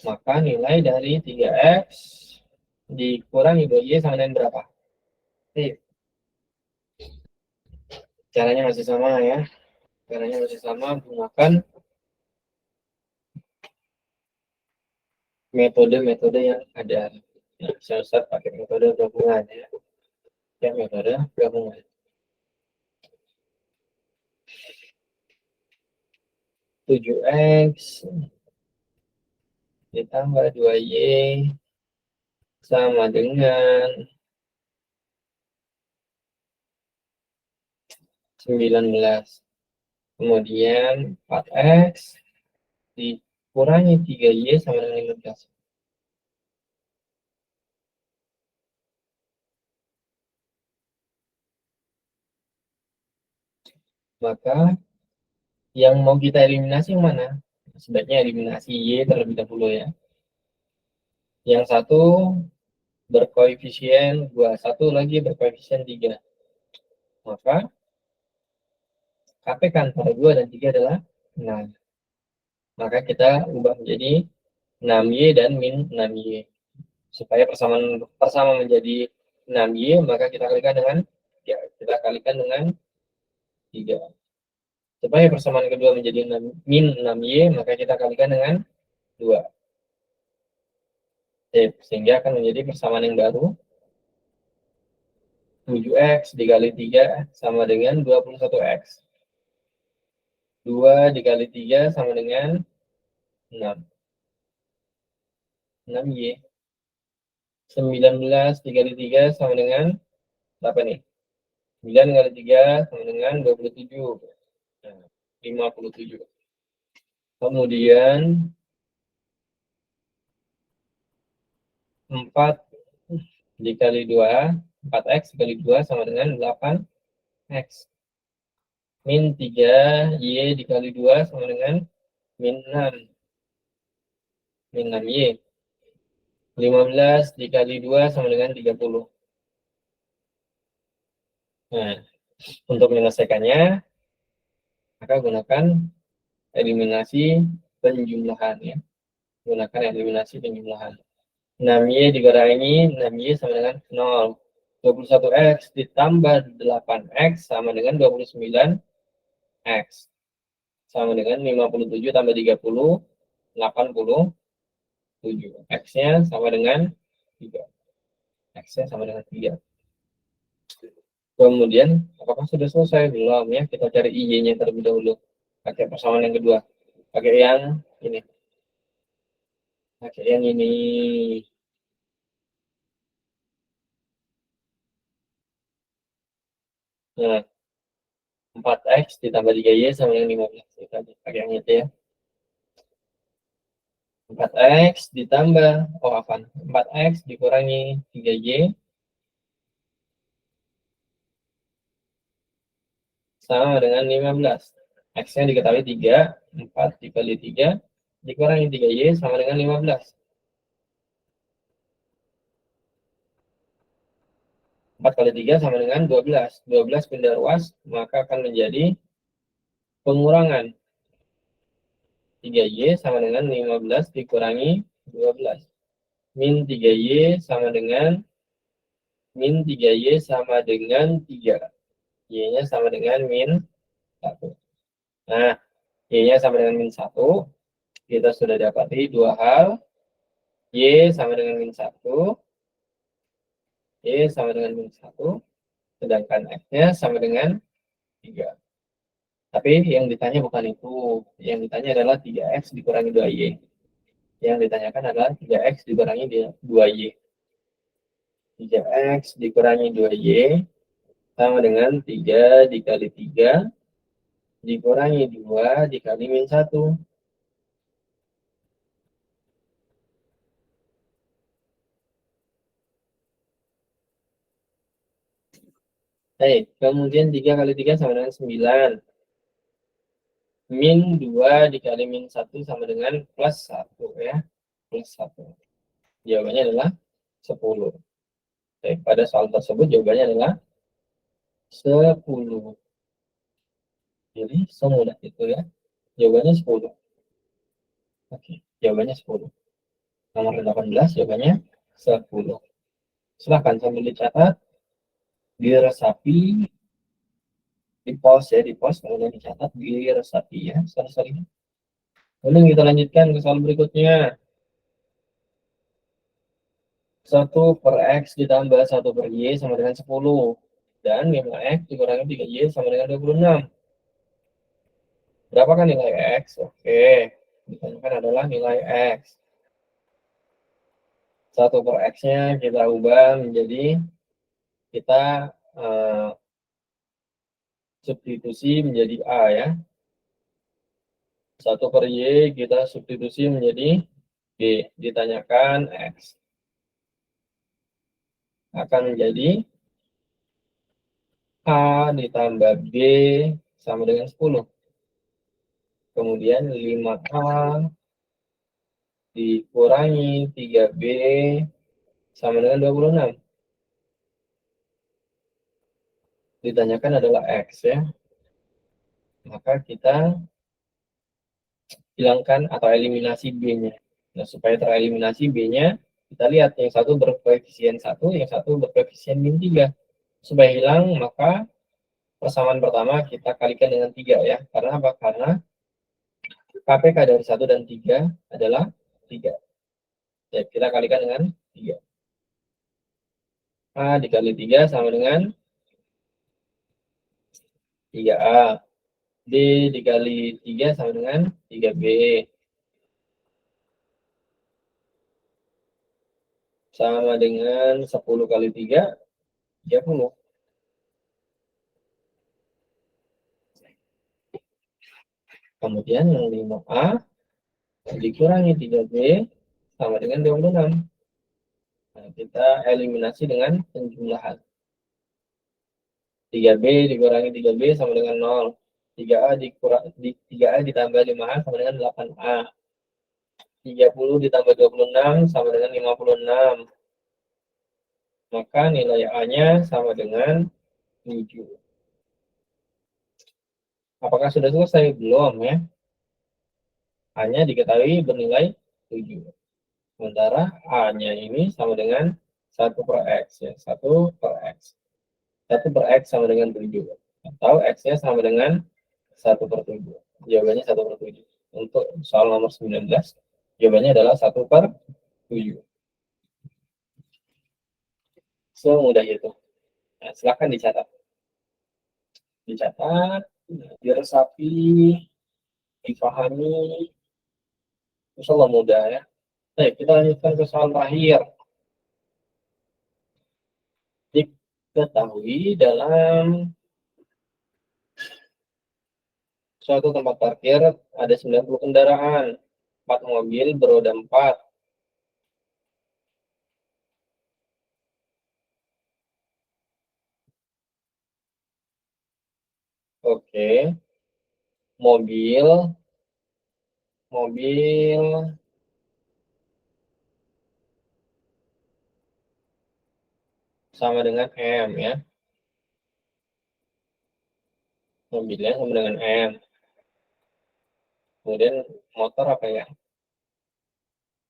Maka nilai dari 3X dikurangi 2Y sama dengan berapa? Caranya masih sama ya. Caranya masih sama, gunakan metode-metode yang ada. Nah, saya start pakai metode gabungan ya. Ya, metode gabungan. 7x ditambah 2y sama dengan 19. Kemudian 4x dikurangi 3y sama dengan 15. Maka yang mau kita eliminasi yang mana? Sebaiknya eliminasi y terlebih dahulu ya. Yang satu berkoefisien 2, satu lagi berkoefisien 3. Maka KP kan antara 2 dan 3 adalah 6. Maka kita ubah menjadi 6y dan min 6y. Supaya persamaan menjadi 6y, maka kita kalikan dengan 3. Supaya persamaan kedua menjadi min 6y, maka kita kalikan dengan 2. Sehingga akan menjadi persamaan yang baru. 7x dikali 3 sama dengan 21x. 2 dikali 3 sama dengan 6. 6y. 19 dikali 3 sama dengan berapa nih? 9 kali 3 sama dengan 27. Nah, 57. Kemudian 4 dikali 2, 4x dikali 2 sama dengan 8x. Min 3y dikali 2 sama dengan min 6. Min 6y. 15 dikali 2 sama dengan 30. Nah, untuk menyelesaikannya, maka gunakan eliminasi penjumlahan ya. Gunakan eliminasi penjumlahan. 6y dikurangi 6y sama dengan 0. 21x ditambah 8x sama dengan 29x. Sama dengan 57 tambah 30, 87. X-nya sama dengan 3. X-nya sama dengan 3. Kemudian, apakah sudah selesai? Belum ya. Kita cari Y-nya terlebih dahulu. Pakai persamaan yang kedua. Pakai yang ini. Pakai yang ini. Nah, 4x ditambah 3y sama dengan 15. Kita pakai yang itu ya. 4x ditambah, 4x dikurangi 3y sama dengan 15. X-nya diketahui 3, 4 dikali 3 dikurangi 3y sama dengan 15. 4 kali 3 sama dengan 12. 12 pindah ruas, maka akan menjadi pengurangan 3y sama dengan 15 dikurangi 12. Min 3y sama dengan 3. Y-nya sama dengan min 1. Nah, Y-nya sama dengan min 1. Kita sudah dapati dua hal. Y sama dengan min 1. Y sama dengan min 1. Sedangkan X-nya sama dengan 3. Tapi yang ditanya bukan itu. Yang ditanya adalah 3X dikurangi 2Y. Yang ditanyakan adalah 3X dikurangi 2Y. 3X dikurangi 2Y sama dengan 3 dikali 3 dikurangi 2 dikali min 1. Baik, kemudian 3 kali 3 sama dengan 9. Min 2 dikali min 1 sama dengan plus 1 ya. Plus 1. Jawabannya adalah 10. Baik, pada soal tersebut jawabannya adalah 10. Jadi semudah itu ya. Jawabannya 10. Oke, jawabannya 10. Nomor 18 jawabannya 10. Silahkan sambil dicatat, diresapi, Di pause ya, di pause, kemudian dicatat, diresapi ya, soal-soalnya. Kemudian kita lanjutkan ke soal berikutnya. 1 per X ditambah 1 per Y sama dengan 10. Dan 5X dikurangi 3Y sama dengan 26. Berapa kan nilai X? Oke. Ditanyakan adalah nilai X. 1 per X-nya kita ubah menjadi, kita substitusi menjadi A ya. 1 per Y kita substitusi menjadi B. Ditanyakan X. Akan menjadi A ditambah B sama dengan 10. Kemudian 5A dikurangi 3B sama dengan 26. Ditanyakan adalah X ya. Maka kita hilangkan atau eliminasi B-nya. Nah, supaya tereliminasi B-nya, kita lihat yang satu berkoefisien 1, yang satu berkoefisien min 3. Supaya hilang, maka persamaan pertama kita kalikan dengan 3 ya. Karena apa? Karena KPK dari 1 dan 3 adalah 3. Ya, kita kalikan dengan 3. A dikali 3 sama dengan 3A. D dikali 3 sama dengan 3B. Sama dengan 10 kali 3, 30. Kemudian yang 5A dikurangi 3B sama dengan 26. Nah, kita eliminasi dengan penjumlahan. 3B dikurangi 3B sama dengan 0. 3A ditambah 5A sama dengan 8A. 30 ditambah 26 sama dengan 56. Maka nilai A-nya sama dengan 7. Apakah sudah selesai? Belum ya. A-nya diketahui bernilai 7. Sementara A-nya ini sama dengan 1 per X ya. 1 per X. 1 per X sama dengan 7. Atau X-nya sama dengan 1 per 7. Jawabannya 1 per 7. Untuk soal nomor 19, jawabannya adalah 1 per 7. Semudah itu. Nah, silakan dicatat. Dicatat, diresapi, dipahami. Insya Allah mudah ya. Baik, kita lanjutkan ke soal terakhir. Diketahui dalam suatu tempat parkir ada 90 kendaraan, 4 mobil beroda 4. Oke. Mobil sama dengan M ya. Mobilnya sama dengan M. Kemudian motor apa ya?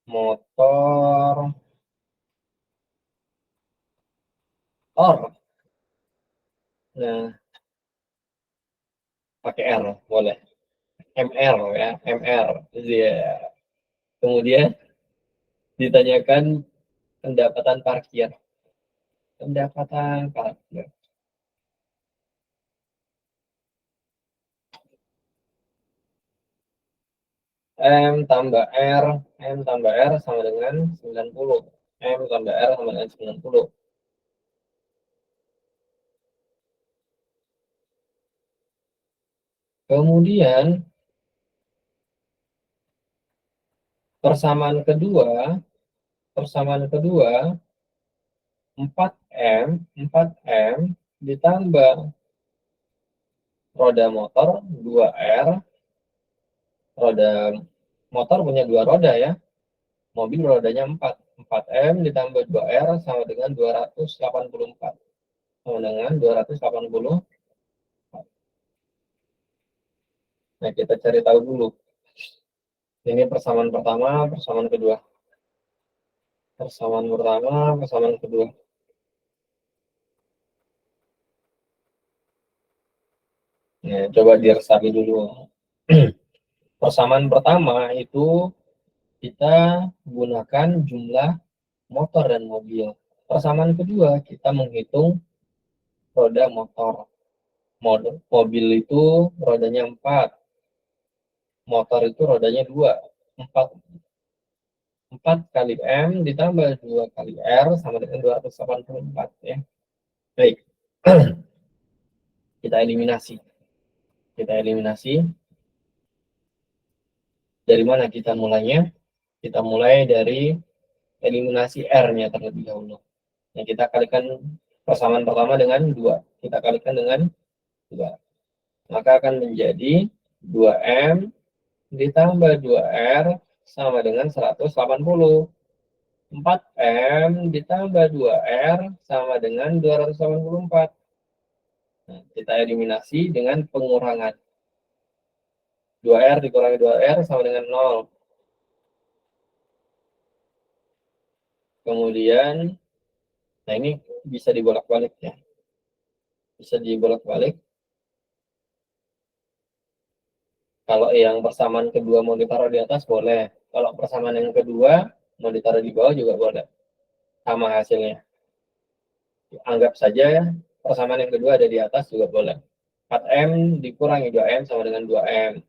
Motor or. Nah, pakai R boleh. MR ya, MR. Yeah. Kemudian ditanyakan pendapatan parkir. Pendapatan parkir. M tambah R sama dengan 90. M tambah R sama dengan 90. Kemudian persamaan kedua 4M ditambah roda motor 2R. Roda motor punya 2 roda ya. Mobil rodanya 4. 4M ditambah 2R sama dengan 284. Sama dengan 280. Nah, kita cari tahu dulu. Ini persamaan pertama, persamaan kedua. Persamaan pertama, persamaan kedua. Nah, coba diresapi dulu. Persamaan pertama itu kita gunakan jumlah motor dan mobil. Persamaan kedua kita menghitung roda motor. Mobil itu rodanya 4, motor itu rodanya 2. 4, 4 kali M ditambah 2 kali R sama dengan 284 ya. Baik. Kita eliminasi. Kita eliminasi. Dari mana kita mulainya? Kita mulai dari eliminasi R-nya terlebih dahulu. Nah, kita kalikan persamaan pertama dengan 2. Kita kalikan dengan 2. Maka akan menjadi 2M ditambah 2R sama dengan 180. 4M ditambah 2R sama dengan 284. Nah, kita eliminasi dengan pengurangan. 2R dikurangi 2R sama dengan 0. Kemudian, nah ini bisa dibolak-balik ya. Bisa dibolak-balik. Kalau yang persamaan kedua mau ditaruh di atas boleh. Kalau persamaan yang kedua mau ditaruh di bawah juga boleh. Sama hasilnya. Anggap saja persamaan yang kedua ada di atas juga boleh. 4M dikurangi 2M sama dengan 2M.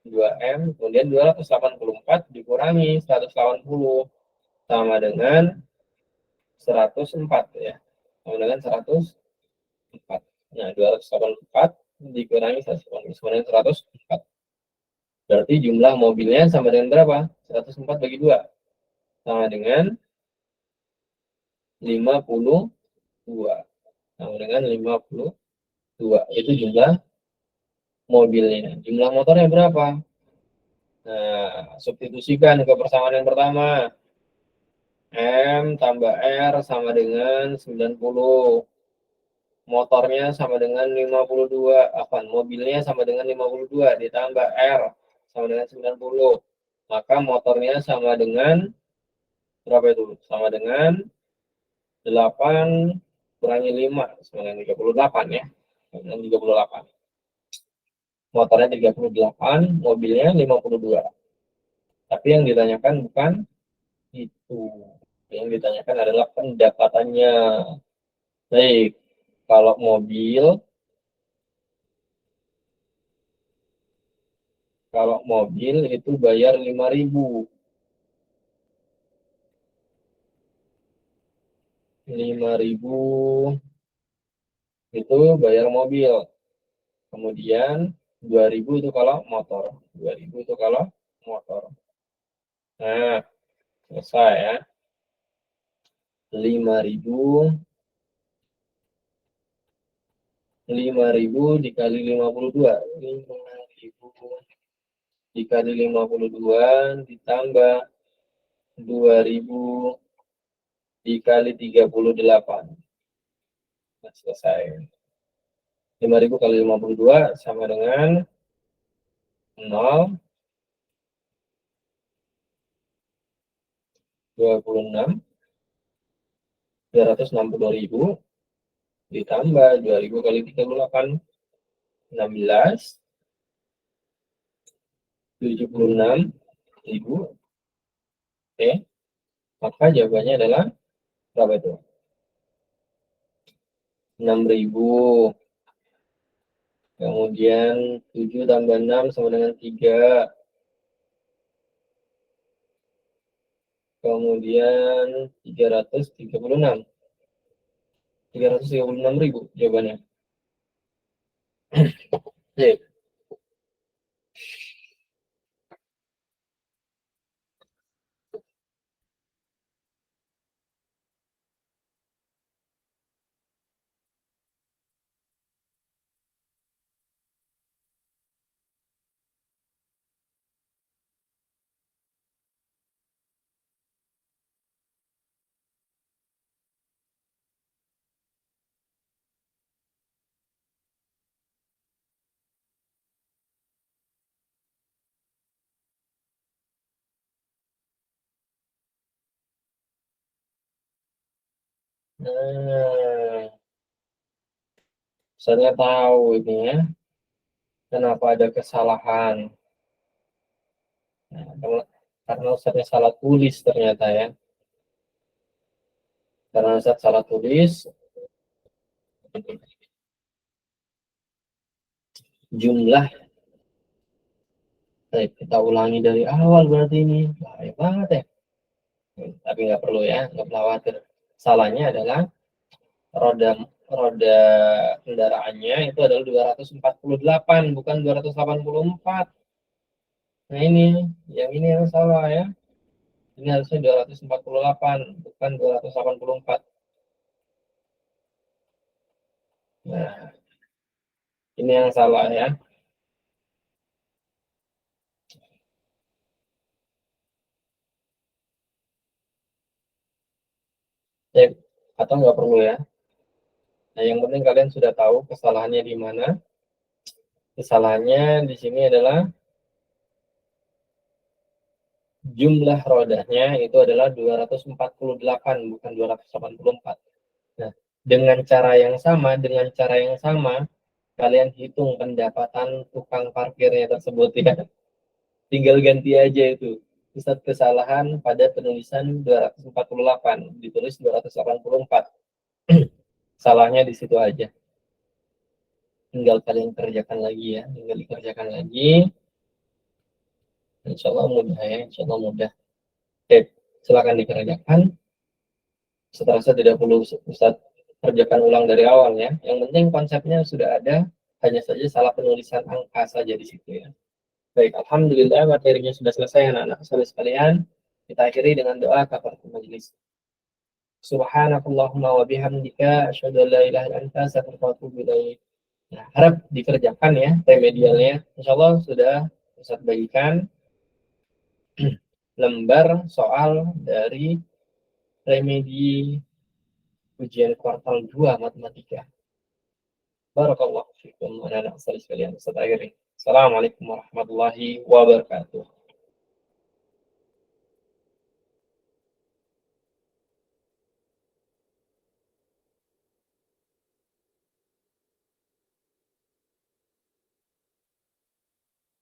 2M, kemudian 284 dikurangi 180 sama dengan 104 ya. Sama dengan 104. Nah, 284 dikurangi 180 sama dengan 104. Berarti jumlah mobilnya sama dengan berapa? 104 bagi 2. Sama dengan 52. Sama dengan 52. Itu jumlah mobilnya. Jumlah motornya berapa? Nah, substitusikan ke persamaan yang pertama. M tambah R sama dengan 90. Motornya sama dengan 52. Mobilnya sama dengan 52. Ditambah R sama dengan 90. Maka motornya sama dengan berapa itu? Sama dengan 8 kurangi 5. Sama dengan 38 ya. Sama dengan 38. Motornya 38, mobilnya 52. Tapi yang ditanyakan bukan itu. Yang ditanyakan adalah pendapatannya. Baik, kalau mobil itu bayar 5.000. 5.000 itu bayar mobil. Kemudian 2.000 itu kalau motor. 2.000 itu kalau motor. Nah, selesai ya. 5.000 dikali 52. 5.000 dikali 52 ditambah 2.000 dikali 38. Nah, selesai. 5.000 kali 52 sama dengan 0, 26, 262.000 ditambah 2.000 kali 38, 16, 76.000. Oke, maka jawabannya adalah berapa itu? 6.000. Kemudian 7 tambah 6 sama dengan 3. Kemudian 336. 336.000 jawabannya. Oke. Nah, saya tahu ini ya. Kenapa ada kesalahan? Nah, karena Ustaznya salah tulis ternyata ya. Karena Ustaz salah tulis, jumlah, kita ulangi dari awal berarti ini. Bahaya banget ya. Tapi nggak perlu ya, nggak perlu khawatir. Salahnya adalah roda roda kendaraannya itu adalah 248, bukan 284. Nah ini yang salah ya. Ini harusnya 248, bukan 284. Nah, ini yang salah ya. Atau nggak perlu ya. Nah, yang penting kalian sudah tahu kesalahannya di mana. Kesalahannya di sini adalah jumlah rodanya itu adalah 248, bukan 284. Nah, dengan cara yang sama, kalian hitung pendapatan tukang parkirnya tersebut ya. Tinggal ganti aja itu. Pusat kesalahan pada penulisan 248, ditulis 284. Salahnya di situ aja. Tinggal kalian kerjakan lagi ya, tinggal dikerjakan lagi. Insya Allah mudah ya, insya Allah mudah. Oke, silakan dikerjakan. Seterasa tidak perlu Ustaz kerjakan ulang dari awal ya. Yang penting konsepnya sudah ada, hanya saja salah penulisan angka saja di situ ya. Baik, alhamdulillah materinya sudah selesai anak-anak sekalian. Kita akhiri dengan doa kafaratul majelis. Subhanakallahumma wa bihamdika asyhadu an la ilaha illa anta astaghfiruka wa atubu ilaik. Nah, harap dikerjakan ya remedialnya. Insyaallah sudah Ustaz bagikan lembar soal dari remedi ujian kuartal 2 matematika. Barakallahu fikum anak-anak sekalian. Ustaz akhiri. Assalamualaikum warahmatullahi wabarakatuh.